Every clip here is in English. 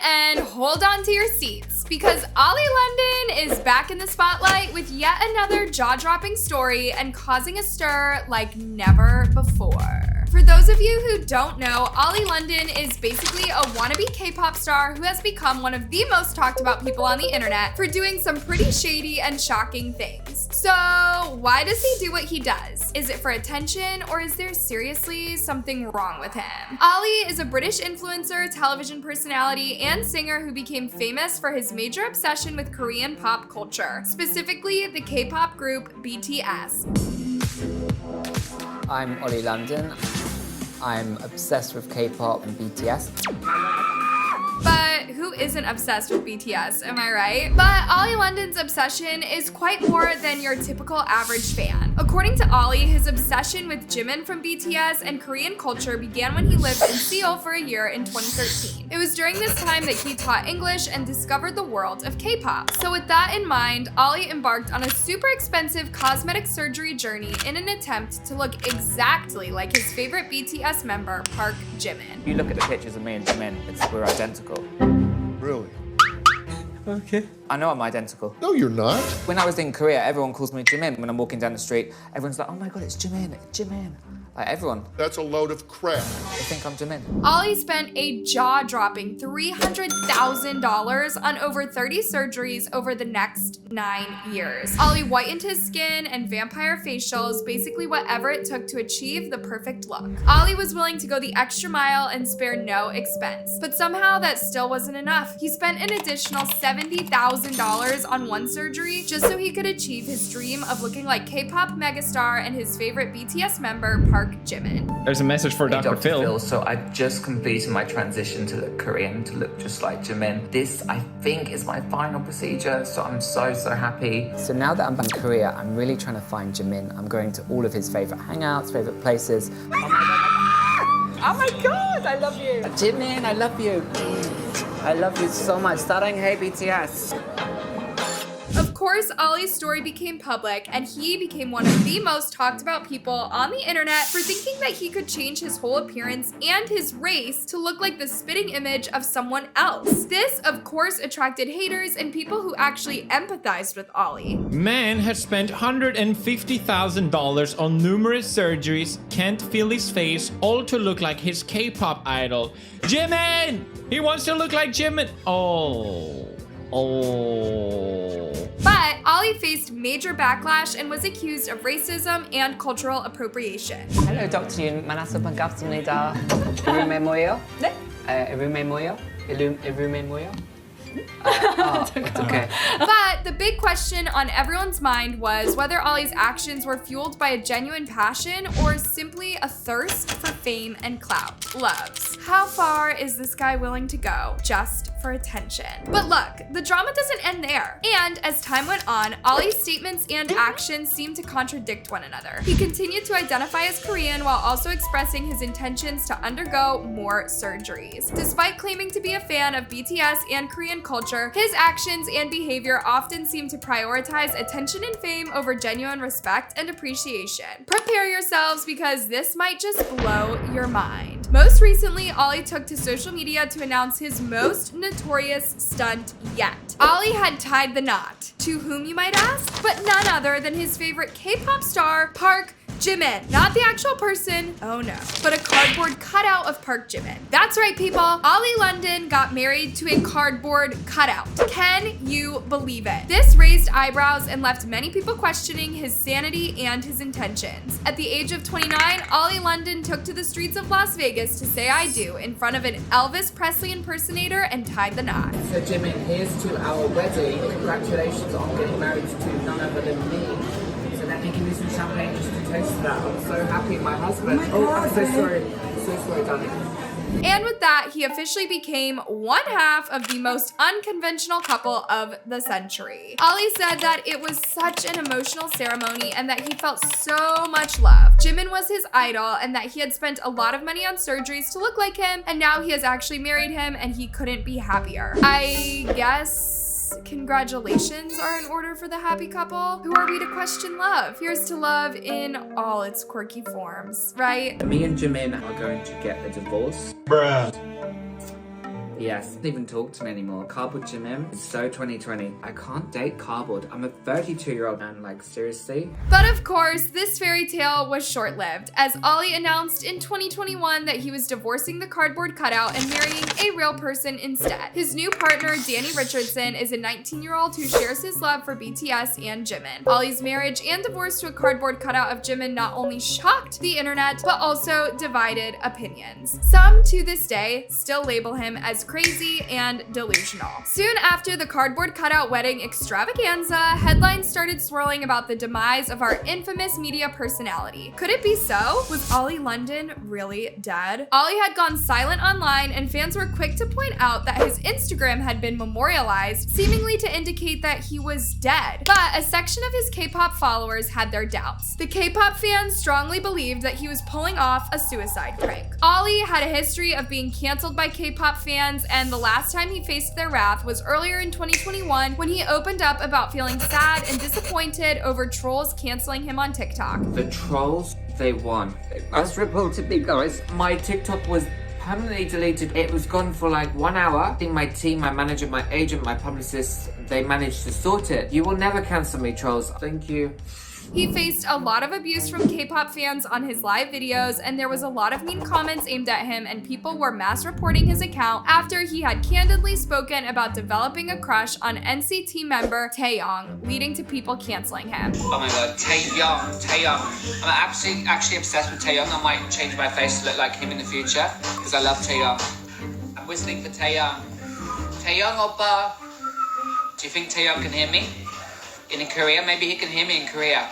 and hold on to your seats because Oli London is back in the spotlight with yet another jaw-dropping story and causing a stir like never before. For those of you who don't know, Oli London is basically a wannabe K-pop star who has become one of the most talked about people on the internet for doing some pretty shady and shocking things. So why does he do what he does? Is it for attention or is there seriously something wrong with him? Oli is a British influencer, television personality, and singer who became famous for his major obsession with Korean pop culture, specifically the K-pop group BTS. I'm Oli London. I'm obsessed with K-pop and BTS. But who isn't obsessed with BTS, am I right? But Oli London's obsession is quite more than your typical average fan. According to Oli, his obsession with Jimin from BTS and Korean culture began when he lived in Seoul for a year in 2013. It was during this time that he taught English and discovered the world of K-pop. So with that in mind, Oli embarked on a super expensive cosmetic surgery journey in an attempt to look exactly like his favorite BTS member, Park Jimin. You look at the pictures of me and Jimin, we're identical. Really? Okay. I know I'm identical. No, you're not. When I was in Korea, everyone calls me Jimin. When I'm walking down the street, everyone's like, oh my God, it's Jimin, it's Jimin. Like everyone. That's a load of crap. They think I'm Jimin. Oli spent a jaw-dropping $300,000 on over 30 surgeries over the next 9 years. Oli whitened his skin and vampire facials, basically whatever it took to achieve the perfect look. Oli was willing to go the extra mile and spare no expense. But somehow that still wasn't enough. He spent an additional $70,000 on one surgery just so he could achieve his dream of looking like K-pop megastar and his favorite BTS member, Park Jimin. There's a message for Dr. Phil. So I've just completed my transition to look Korean, to look just like Jimin. This, I think, is my final procedure, so I'm so happy. So now that I'm back in Korea, I'm really trying to find Jimin. I'm going to all of his favorite hangouts, favorite places. Oh my God, I love you. Jimin, I love you. I love you so much. Sarang hey BTS. Of course, Oli's story became public, and he became one of the most talked about people on the internet for thinking that he could change his whole appearance and his race to look like the spitting image of someone else. This, of course, attracted haters and people who actually empathized with Oli. Man has spent $150,000 on numerous surgeries, can't feel his face, all to look like his K-pop idol. Jimin! He wants to look like Jimin! Oh. But Oli faced major backlash and was accused of racism and cultural appropriation. Hello, Dr. Yoon. 만나서 반갑습니다. 이름이 뭐예요? 네? 이름이 뭐예요? 이름이 뭐예요? Okay. But the big question on everyone's mind was whether Oli's actions were fueled by a genuine passion or simply a thirst for fame and clout. Loves. How far is this guy willing to go just for attention? But look, the drama doesn't end there. And as time went on, Oli's statements and actions seemed to contradict one another. He continued to identify as Korean while also expressing his intentions to undergo more surgeries. Despite claiming to be a fan of BTS and Korean culture, his actions and behavior often seem to prioritize attention and fame over genuine respect and appreciation. Prepare yourselves because this might just blow your mind. Most recently, Oli took to social media to announce his most notorious stunt yet. Oli had tied the knot. To whom, you might ask? But none other than his favorite K-pop star, Park Jimin. Not the actual person, oh no, but a cardboard cutout of Park Jimin. That's right, people. Oli London got married to a cardboard cutout. Can you believe it? This raised eyebrows and left many people questioning his sanity and his intentions. At the age of 29, Oli London took to the streets of Las Vegas to say I do in front of an Elvis Presley impersonator and tied the knot. So Jimin, here's to our wedding. Congratulations on getting married to none other than me. So let me give you some champagne just to taste that. I'm so happy, my husband. Oh, I'm so sorry. So sorry, darling. And with that, he officially became one half of the most unconventional couple of the century. Oli said that it was such an emotional ceremony and that he felt so much love. Jimin was his idol and that he had spent a lot of money on surgeries to look like him, and now he has actually married him and he couldn't be happier. I guess congratulations are in order for the happy couple. Who are we to question love? Here's to love in all its quirky forms, right? Me and Jimin are going to get a divorce. Bruh. Yes. Doesn't even talk to me anymore. Cardboard Jimin is so 2020. I can't date cardboard. I'm a 32-year-old man, like, seriously? But of course, this fairy tale was short-lived, as Oli announced in 2021 that he was divorcing the cardboard cutout and marrying a real person instead. His new partner, Danny Richardson, is a 19-year-old who shares his love for BTS and Jimin. Oli's marriage and divorce to a cardboard cutout of Jimin not only shocked the internet, but also divided opinions. Some, to this day, still label him as crazy and delusional. Soon after the cardboard cutout wedding extravaganza, headlines started swirling about the demise of our infamous media personality. Could it be so? Was Oli London really dead? Oli had gone silent online, and fans were quick to point out that his Instagram had been memorialized, seemingly to indicate that he was dead. But a section of his K-pop followers had their doubts. The K-pop fans strongly believed that he was pulling off a suicide prank. Oli had a history of being canceled by K-pop fans, and the last time he faced their wrath was earlier in 2021 when he opened up about feeling sad and disappointed over trolls canceling him on TikTok. The trolls, they won. As reported, guys, my TikTok was permanently deleted. It was gone for like 1 hour. I think my team, my manager, my agent, my publicist, they managed to sort it. You will never cancel me, trolls. Thank you. He faced a lot of abuse from K-pop fans on his live videos, and there was a lot of mean comments aimed at him, and people were mass reporting his account after he had candidly spoken about developing a crush on NCT member Taeyong, leading to people canceling him. Oh my god, Taeyong. I'm actually obsessed with Taeyong. I might change my face to look like him in the future, because I love Taeyong. I'm whistling for Taeyong. Taeyong, oppa. Do you think Taeyong can hear me? In Korea? Maybe he can hear me in Korea.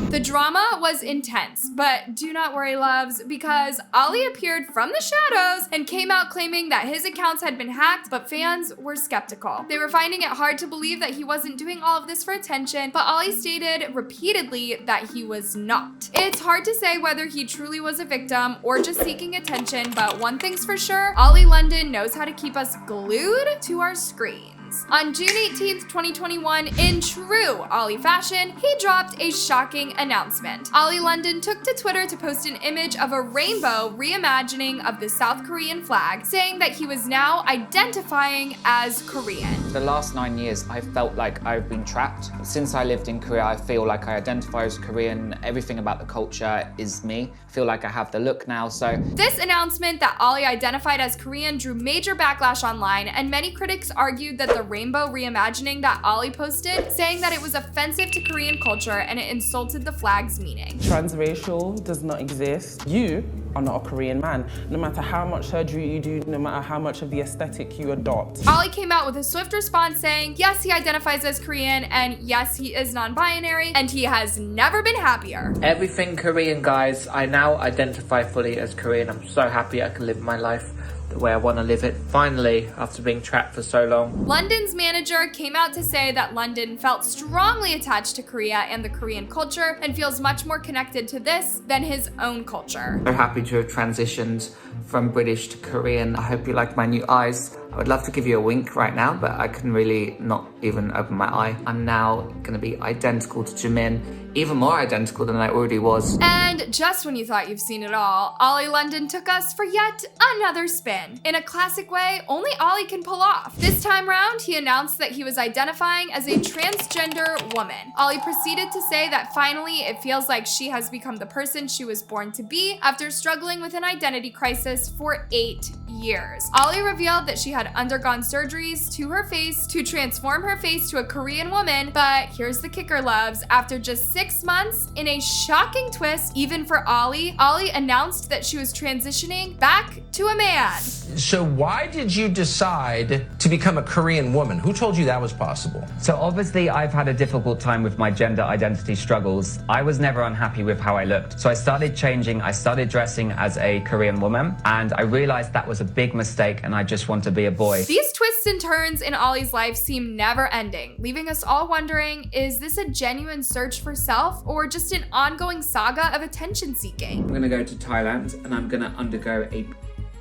The drama was intense, but do not worry, loves, because Oli appeared from the shadows and came out claiming that his accounts had been hacked, but fans were skeptical. They were finding it hard to believe that he wasn't doing all of this for attention, but Oli stated repeatedly that he was not. It's hard to say whether he truly was a victim or just seeking attention, but one thing's for sure, Oli London knows how to keep us glued to our screen. On June 18th, 2021, in true Oli fashion, he dropped a shocking announcement. Oli London took to Twitter to post an image of a rainbow reimagining of the South Korean flag, saying that he was now identifying as Korean. The last 9 years, I felt like I've been trapped. Since I lived in Korea, I feel like I identify as Korean. Everything about the culture is me. I feel like I have the look now, so. This announcement that Oli identified as Korean drew major backlash online, and many critics argued that the rainbow reimagining that Oli posted, saying that it was offensive to Korean culture and it insulted the flag's meaning. Transracial does not exist. You are not a Korean man. No matter how much surgery you do, no matter how much of the aesthetic you adopt. Oli came out with a swift response saying, yes, he identifies as Korean, and yes, he is non-binary, and he has never been happier. Everything Korean, guys. I now identify fully as Korean. I'm so happy I can live my life the way I want to live it, finally, after being trapped for so long. London's manager came out to say that London felt strongly attached to Korea and the Korean culture and feels much more connected to this than his own culture. So happy to have transitioned from British to Korean. I hope you like my new eyes. I would love to give you a wink right now, but I can really not even open my eye. I'm now gonna be identical to Jimin, even more identical than I already was. And just when you thought you've seen it all, Oli London took us for yet another spin. In a classic way only Oli can pull off. This time round, he announced that he was identifying as a transgender woman. Oli proceeded to say that finally it feels like she has become the person she was born to be after struggling with an identity crisis for 8 years. Oli revealed that she had undergone surgeries to her face to transform her face to a Korean woman, but here's the kicker, loves. After just 6 months, in a shocking twist, even for Oli announced that she was transitioning back to a man. So why did you decide to become a Korean woman? Who told you that was possible? So obviously I've had a difficult time with my gender identity struggles. I was never unhappy with how I looked. So I started changing, I started dressing as a Korean woman, and I realized that was a big mistake and I just want to be a boy. These twists and turns in Oli's life seem never ending, leaving us all wondering, is this a genuine search for self or just an ongoing saga of attention seeking? I'm gonna go to Thailand and I'm gonna undergo a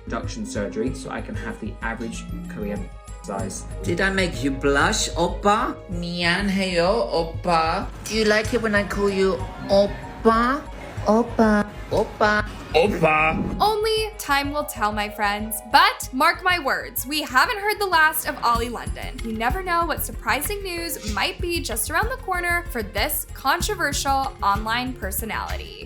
reduction surgery so I can have the average Korean size. Did I make you blush, oppa? 미안해요, oppa. Do you like it when I call you oppa? Oppa. Oppa. Oppa. Only time will tell, my friends. But mark my words, we haven't heard the last of Oli London. You never know what surprising news might be just around the corner for this controversial online personality.